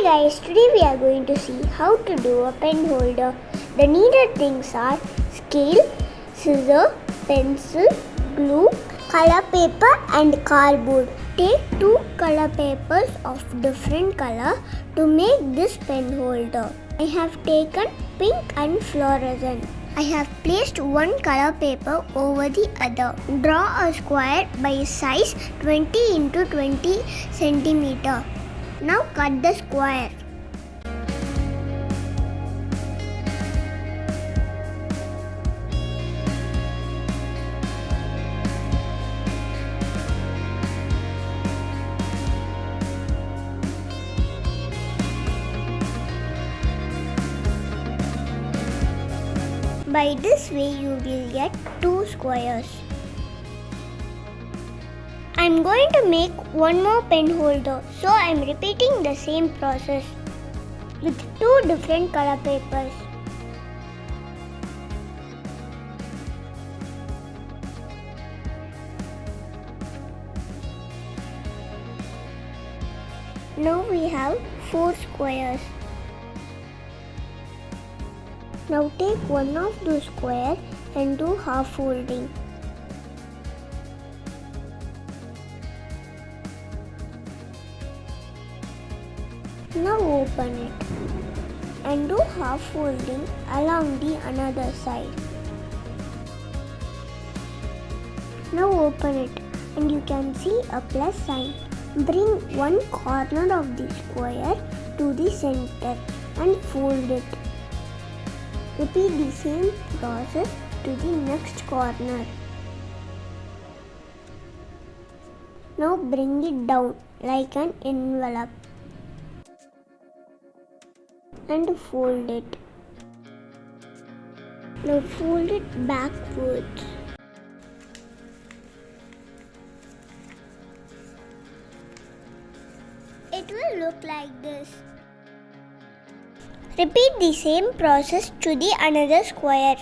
guys, today we are going to see how to do a pen holder. The needed things are scale, scissors, pencil, glue, color paper and cardboard. Take 2 color papers of different color to make this pen holder. I have taken pink and fluorescent. I have placed one color paper over the other. Draw a square by size 20 into 20 centimeter. Now cut the square. By this way you will get 2 squares. I am going to make one more pen holder, so I am repeating the same process with 2 different color papers. Now we have 4 squares. Now take one of the square and do half folding. Now open it and do half folding along the another side. Now open it and you can see a plus sign. Bring one corner of the square to the center and fold it. Repeat the same process to the next corner. Now bring it down like an envelope and fold it. Now fold it backwards. It will look like this. Repeat the same process to the another square.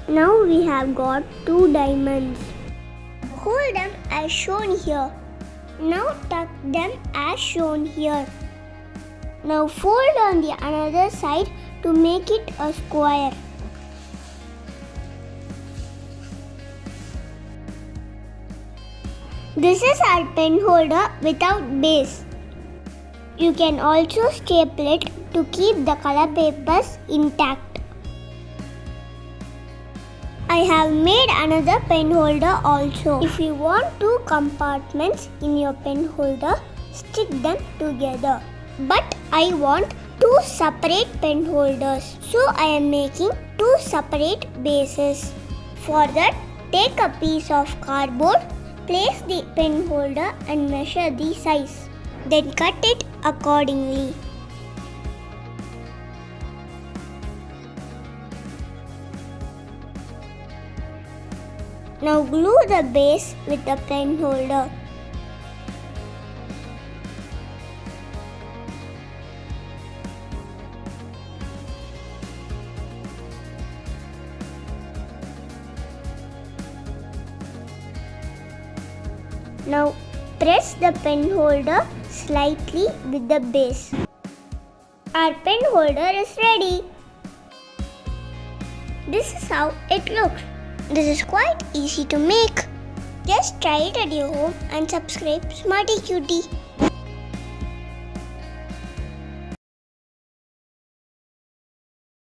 Now we have got 2 diamonds. Hold them as shown here. Now tuck them as shown here. Now fold on the another side to make it a square. This is our pen holder without base. You can also staple it to keep the color papers intact. I have made another pen holder also. If you want 2 compartments in your pen holder, stick them together. But I want 2 separate pen holders, so I am making 2 separate bases. For that, take a piece of cardboard, place the pen holder and measure the size. Then cut it accordingly. Now glue the base with the pen holder. Now press the pen holder slightly with the base. Our pen holder is ready. This is how it looks. This is quite easy to make. Just try it at your home and subscribe Smartycutey.